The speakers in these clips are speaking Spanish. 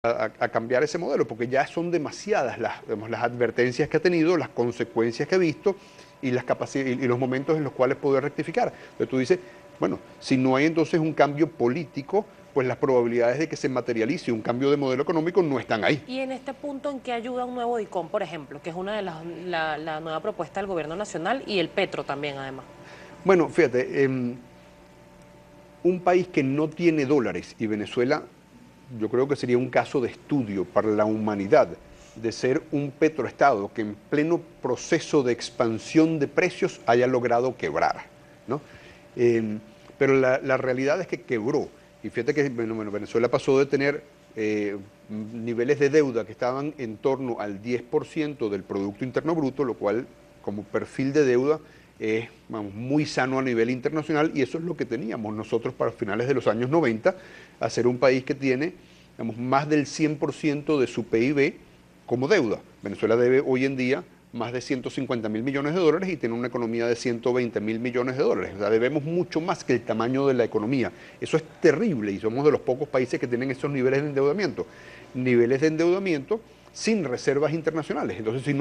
a cambiar ese modelo, porque ya son demasiadas las advertencias que ha tenido, las consecuencias que ha visto y las capacidades y los momentos en los cuales poder rectificar. Entonces tú dices, bueno, si no hay entonces un cambio político, pues las probabilidades de que se materialice un cambio de modelo económico no están ahí. Y en este punto, ¿en qué ayuda un nuevo DICOM, por ejemplo, que es una de la nueva propuesta del gobierno nacional y el Petro también, además? Bueno, fíjate, un país que no tiene dólares, y Venezuela yo creo que sería un caso de estudio para la humanidad, de ser un petroestado que en pleno proceso de expansión de precios haya logrado quebrar, ¿no? Pero la realidad es que quebró. Y fíjate que bueno, Venezuela pasó de tener niveles de deuda que estaban en torno al 10% del Producto Interno Bruto, lo cual como perfil de deuda es vamos, muy sano a nivel internacional, y eso es lo que teníamos nosotros para finales de los años 90, a ser un país que tiene digamos, más del 100% de su PIB como deuda. Venezuela debe hoy en día más de 150.000 millones de dólares y tiene una economía de 120.000 millones de dólares. O sea, debemos mucho más que el tamaño de la economía. Eso es terrible y somos de los pocos países que tienen esos niveles de endeudamiento. Niveles de endeudamiento sin reservas internacionales. Entonces, si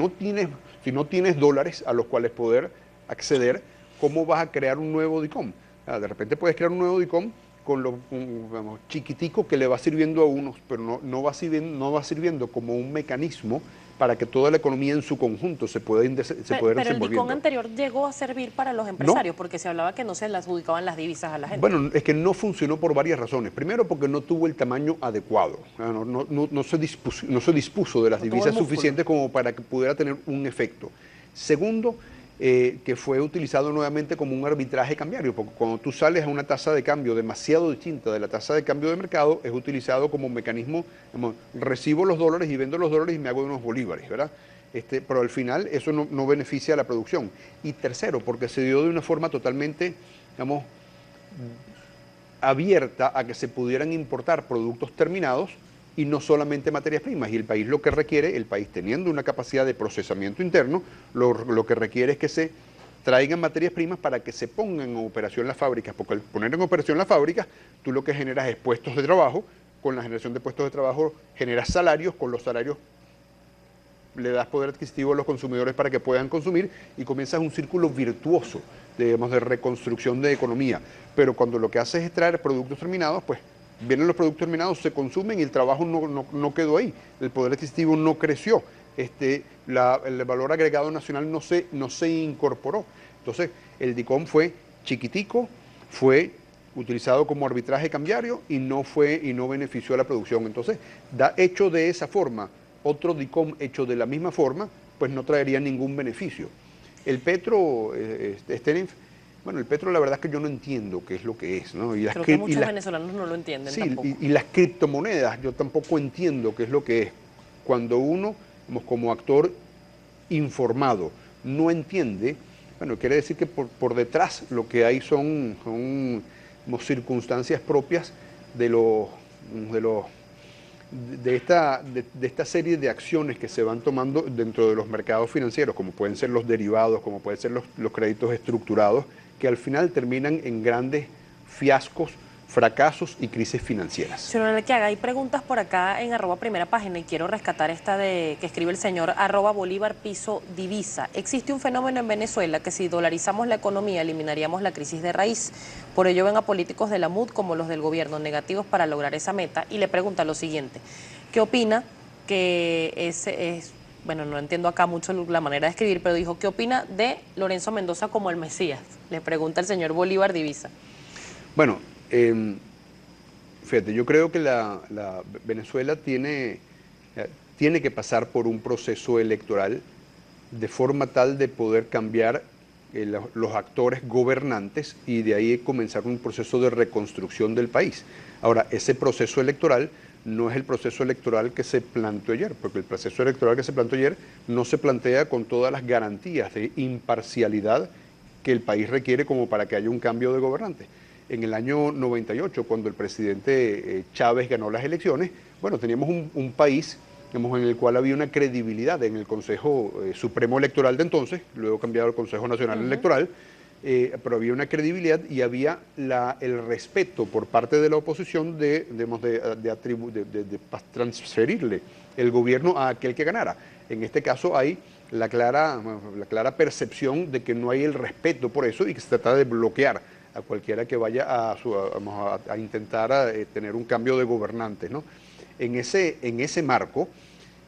no tienes dólares a los cuales poder acceder, ¿cómo vas a crear un nuevo DICOM? De repente puedes crear un nuevo DICOM con lo vamos, chiquitico que le va sirviendo a unos, pero no va sirviendo como un mecanismo para que toda la economía en su conjunto se pueda Pero el DICOM anterior llegó a servir para los No, empresarios, porque se hablaba que no se le adjudicaban las divisas a la gente. bueno, es que no funcionó por varias razones. Primero, porque no tuvo el tamaño adecuado. No se dispuso de las No tuvo el divisas músculo. suficientes como para que pudiera tener un efecto. Segundo, que fue utilizado nuevamente como un arbitraje cambiario, porque cuando tú sales a una tasa de cambio demasiado distinta de la tasa de cambio de mercado, es utilizado como mecanismo, digamos, recibo los dólares y vendo los dólares y me hago unos bolívares, ¿verdad? Pero al final eso no beneficia a la producción. Y tercero, porque se dio de una forma totalmente, digamos, abierta a que se pudieran importar productos terminados y no solamente materias primas. Y el país lo que requiere, el país teniendo una capacidad de procesamiento interno, lo que requiere es que se traigan materias primas para que se pongan en operación las fábricas, porque al poner en operación las fábricas, tú lo que generas es puestos de trabajo, con la generación de puestos de trabajo generas salarios, con los salarios le das poder adquisitivo a los consumidores para que puedan consumir y comienzas un círculo virtuoso, digamos, de reconstrucción de economía. Pero cuando lo que haces es traer productos terminados, pues vienen los productos terminados, se consumen y el trabajo no quedó ahí, el poder adquisitivo no creció, el valor agregado nacional no se incorporó. Entonces, el DICOM fue chiquitico, fue utilizado como arbitraje cambiario y no benefició a la producción. Entonces, hecho de esa forma, otro DICOM hecho de la misma forma, pues no traería ningún beneficio. El petro, bueno, el petro la verdad es que yo no entiendo qué es lo que es, ¿no? Creo que muchos venezolanos no lo entienden Sí, tampoco. y las criptomonedas, yo tampoco entiendo qué es lo que es. Cuando uno, como actor informado, no entiende, bueno, quiere decir que por detrás lo que hay son circunstancias propias de esta serie de acciones que se van tomando dentro de los mercados financieros, como pueden ser los derivados, como pueden ser los créditos estructurados, que al final terminan en grandes fiascos, fracasos y crisis financieras. Señor Arqueaga, hay preguntas por acá en @primerapágina y quiero rescatar esta que escribe el señor @Bolívar Piso Divisa. Existe un fenómeno en Venezuela que si dolarizamos la economía eliminaríamos la crisis de raíz. Por ello ven a políticos de la MUD como los del gobierno negativos para lograr esa meta y le pregunta lo siguiente. ¿Qué opina que bueno, no entiendo acá mucho la manera de escribir, pero dijo, ¿qué opina de Lorenzo Mendoza como el Mesías? Le pregunta el señor Bolívar Divisa. Bueno, fíjate, yo creo que la Venezuela tiene que pasar por un proceso electoral de forma tal de poder cambiar los actores gobernantes y de ahí comenzar un proceso de reconstrucción del país. Ahora, ese proceso electoral no es el proceso electoral que se planteó ayer, porque el proceso electoral que se planteó ayer no se plantea con todas las garantías de imparcialidad que el país requiere como para que haya un cambio de gobernante. En el año 98, cuando el presidente Chávez ganó las elecciones, bueno, teníamos un país digamos, en el cual había una credibilidad en el Consejo Supremo Electoral de entonces, luego cambiado al Consejo Nacional Electoral, pero había una credibilidad y había el respeto por parte de la oposición de transferirle el gobierno a aquel que ganara. En este caso hay la clara percepción de que no hay el respeto por eso y que se trata de bloquear a cualquiera que vaya a intentar tener un cambio de gobernantes, ¿no? En ese marco,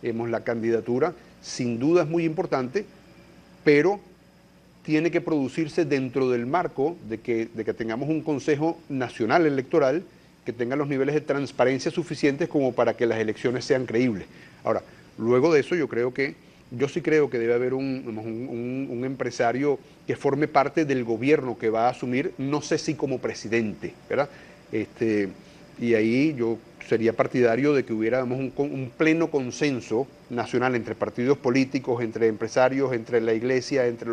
la candidatura sin duda es muy importante, pero tiene que producirse dentro del marco de que tengamos un Consejo Nacional Electoral que tenga los niveles de transparencia suficientes como para que las elecciones sean creíbles. Ahora, luego de eso yo sí creo que debe haber un empresario que forme parte del gobierno que va a asumir, no sé si como presidente, ¿verdad? Y ahí yo sería partidario de que hubiera un pleno consenso nacional entre partidos políticos, entre empresarios, entre la iglesia, entre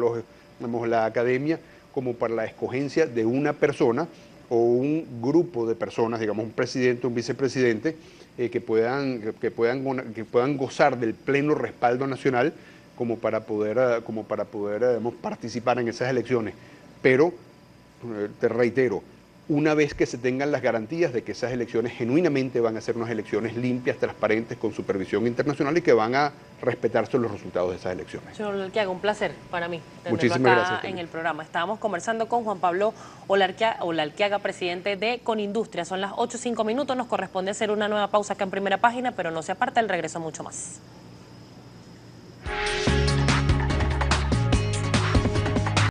la academia, como para la escogencia de una persona o un grupo de personas, digamos un presidente, un vicepresidente, que puedan gozar del pleno respaldo nacional como para poder participar en esas elecciones. Pero, te reitero, una vez que se tengan las garantías de que esas elecciones genuinamente van a ser unas elecciones limpias, transparentes, con supervisión internacional y que van a respetarse los resultados de esas elecciones. Señor Olarquiaga, un placer para mí tenerlo Muchísimas acá gracias, en el programa. Estábamos conversando con Juan Pablo Olarquiaga, presidente de Conindustria. Son las 8:05, nos corresponde hacer una nueva pausa acá en Primera Página, pero no se aparta, el regreso mucho más.